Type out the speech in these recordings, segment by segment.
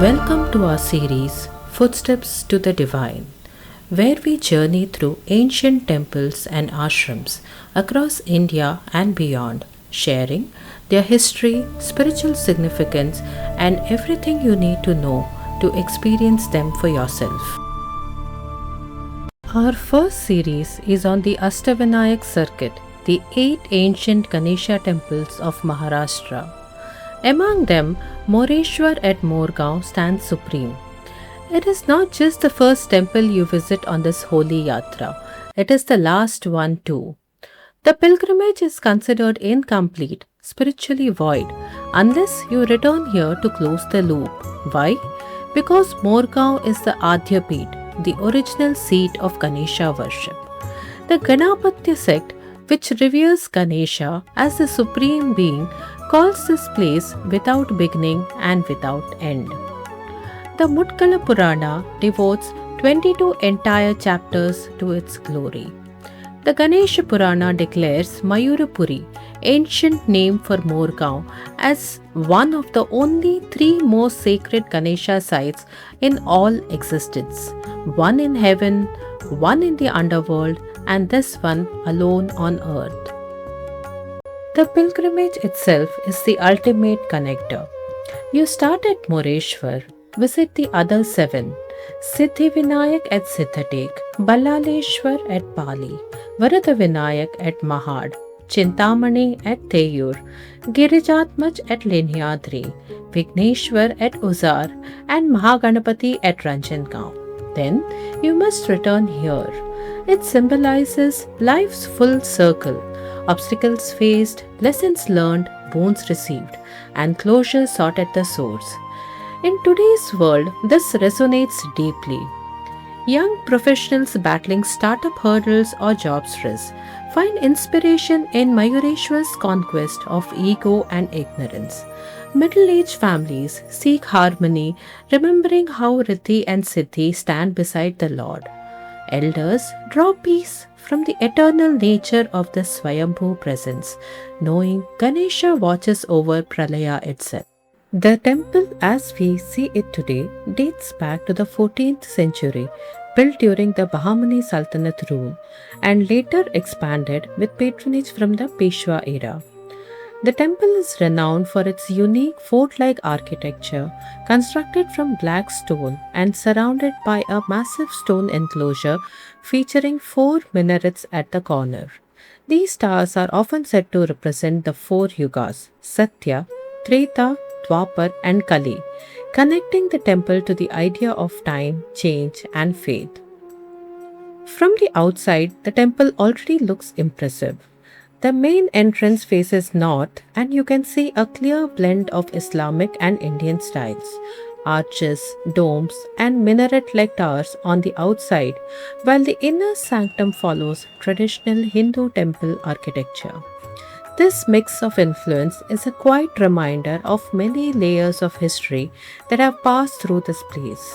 Welcome to our series Footsteps to the Divine, where we journey through ancient temples and ashrams across India and beyond, sharing their history, spiritual significance, and everything you need to know to experience them for yourself. Our first series is on the Ashtavinayak circuit, the 8 ancient Ganesha temples of Maharashtra. Among them, Moreshwar at Morgaon stands supreme. It is not just the first temple you visit on this holy yatra, it is the last one too. The pilgrimage is considered incomplete, spiritually void, unless you return here to close the loop. Why? Because Morgaon is the Adhyapit, the original seat of Ganesha worship. The Ganapati sect, which reveres Ganesha as the supreme being, calls this place without beginning and without end. The Mutkala Purana devotes 22 entire chapters to its glory. The Ganesha Purana declares Mayurapuri, ancient name for Morgaon, as one of the only 3 most sacred Ganesha sites in all existence, one in heaven, one in the underworld, and this one alone on earth. The pilgrimage itself is the ultimate connector. You start at Moreshwar, visit the other 7, Siddhivinayak at Siddhatek, Ballaleshwar at Pali, Varadavinayak at Mahad, Chintamani at Theyur, Girijatmach at Linyadri, Vigneshwar at Uzar, and Mahaganapati at Ranjangaon. Then you must return here. It symbolizes life's full circle: obstacles faced, lessons learned, boons received, and closure sought at the source. In today's world, this resonates deeply. Young professionals battling startup hurdles or job stress find inspiration in Mayureshwar's conquest of ego and ignorance. Middle-aged families seek harmony, remembering how Riddhi and Siddhi stand beside the Lord. Elders draw peace from the eternal nature of the Swayambhu presence, knowing Ganesha watches over Pralaya itself. The temple as we see it today dates back to the 14th century, built during the Bahmani Sultanate rule, and later expanded with patronage from the Peshwa era. The temple is renowned for its unique fort-like architecture, constructed from black stone and surrounded by a massive stone enclosure featuring 4 minarets at the corner. These stars are often said to represent the 4 yugas: Satya, Treta, Dwapar, and Kali, connecting the temple to the idea of time, change, and faith. From the outside, the temple already looks impressive. The main entrance faces north, and you can see a clear blend of Islamic and Indian styles: arches, domes, and minaret-like towers on the outside, while the inner sanctum follows traditional Hindu temple architecture. This mix of influence is a quiet reminder of many layers of history that have passed through this place.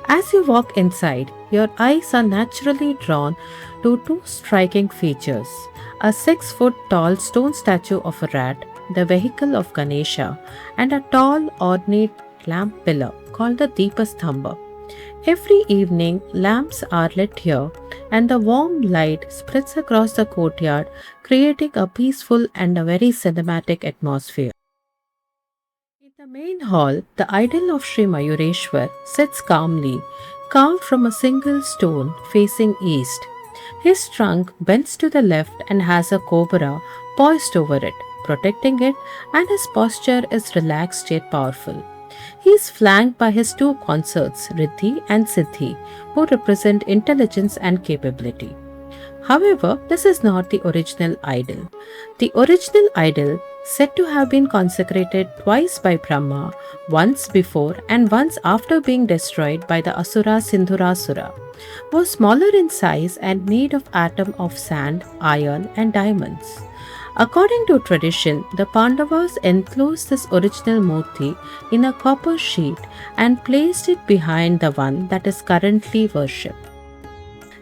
As you walk inside, your eyes are naturally drawn to 2 striking features: a 6-foot-tall stone statue of a rat, the vehicle of Ganesha, and a tall, ornate lamp pillar called the Deepastambha. Every evening, lamps are lit here, and the warm light spreads across the courtyard, creating a peaceful and a very cinematic atmosphere. In the main hall, the idol of Sri Mayureshwar sits calmly, carved from a single stone facing east. His trunk bends to the left and has a cobra poised over it, protecting it, and his posture is relaxed yet powerful. He is flanked by his 2 consorts, Riddhi and Siddhi, who represent intelligence and capability. However, this is not the original idol. The original idol, said to have been consecrated twice by Brahma, once before and once after being destroyed by the asura Sindhurasura, was smaller in size and made of atom of sand, iron, and diamonds. According to tradition, the Pandavas enclosed this original murti in a copper sheet and placed it behind the one that is currently worshipped.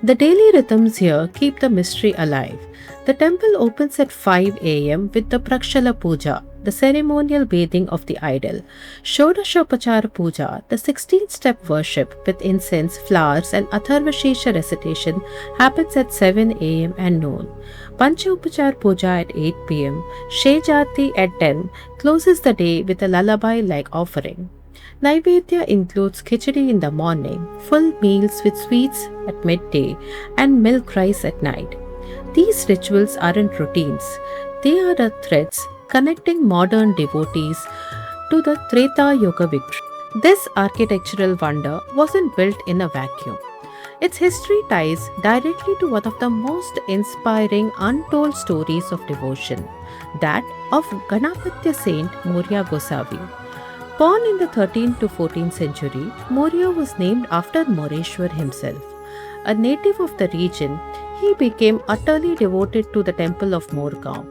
The daily rhythms here keep the mystery alive. The temple opens at 5 a.m. with the Prakshala Puja, the ceremonial bathing of the idol. Shodashopachara Puja, the 16-step worship with incense, flowers and Atharvashesha recitation happens at 7 am and noon. Panchopachar Puja at 8 pm, Shejati at 10 closes the day with a lullaby-like offering. Naivedya includes khichdi in the morning, full meals with sweets at midday, and milk rice at night. These rituals aren't routines, they are the threads connecting modern devotees to the Treta Yuga victory. This architectural wonder wasn't built in a vacuum. Its history ties directly to one of the most inspiring untold stories of devotion, that of Ganapati saint Morya Gosavi. Born in the 13th to 14th century, Morya was named after Moreshwar himself. A native of the region, he became utterly devoted to the temple of Morgaon.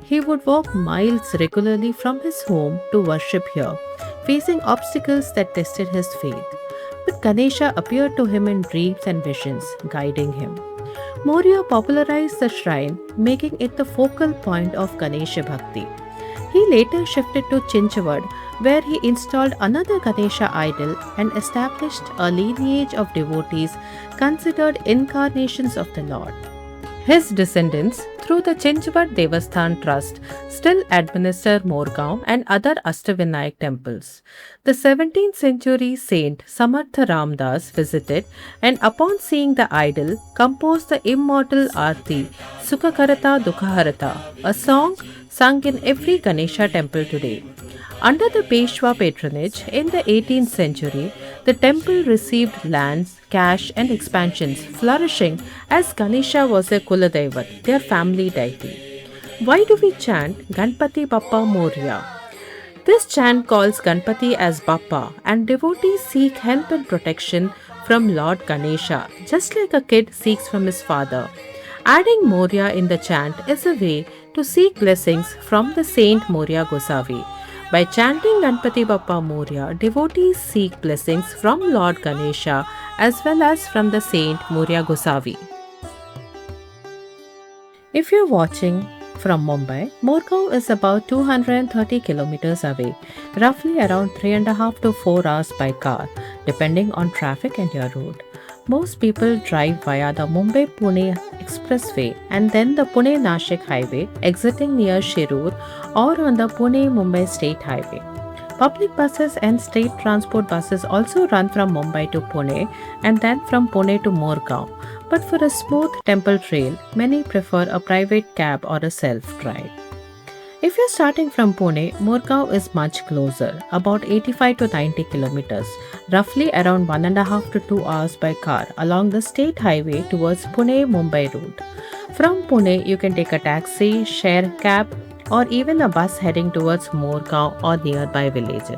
He would walk miles regularly from his home to worship here, facing obstacles that tested his faith. But Ganesha appeared to him in dreams and visions, guiding him. Morya popularized the shrine, making it the focal point of Ganesha Bhakti. He later shifted to Chinchwad, where he installed another Ganesha idol and established a lineage of devotees considered incarnations of the Lord. His descendants, through the Chinchwad Devasthan Trust, still administer Morgaon and other Ashtavinayak temples. The 17th century saint Samartha Ramdas visited and upon seeing the idol, composed the immortal Aarti, Sukhakarata Dukhaharata, a song sung in every Ganesha temple today. Under the Peshwa patronage in the 18th century, the temple received lands, cash and expansions, flourishing as Ganesha was their Kuladaivat, their family deity. Why do we chant Ganpati Bappa Morya? This chant calls Ganpati as Bappa and devotees seek help and protection from Lord Ganesha, just like a kid seeks from his father. Adding Morya in the chant is a way to seek blessings from the saint Morya Gosavi. By chanting Ganpati Bappa Morya, devotees seek blessings from Lord Ganesha as well as from the saint Morya Gosavi. If you're watching from Mumbai, Morgaon is about 230 kilometers away, roughly around 3.5 to 4 hours by car, depending on traffic and your route. Most people drive via the Mumbai-Pune Expressway and then the Pune-Nashik Highway, exiting near Shirur, or on the Pune-Mumbai State Highway. Public buses and state transport buses also run from Mumbai to Pune and then from Pune to Morgaon. But for a smooth temple trail, many prefer a private cab or a self-drive. If you're starting from Pune, Morgaon is much closer, about 85 to 90 kilometers, roughly around 1.5 to 2 hours by car along the state highway towards Pune-Mumbai route. From Pune, you can take a taxi, share cab, or even a bus heading towards Morgaon or nearby villages.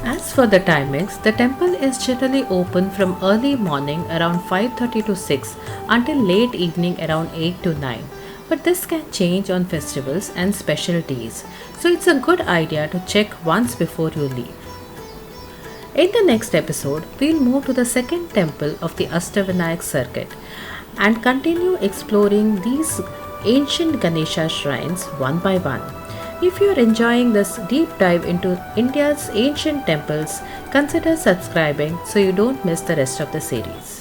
As for the timings, the temple is generally open from early morning around 5:30 to 6 until late evening around 8 to 9. But this can change on festivals and special days, so it's a good idea to check once before you leave. In the next episode, we'll move to the second temple of the Ashtavinayak circuit and continue exploring these ancient Ganesha shrines one by one. If you're enjoying this deep dive into India's ancient temples, consider subscribing so you don't miss the rest of the series.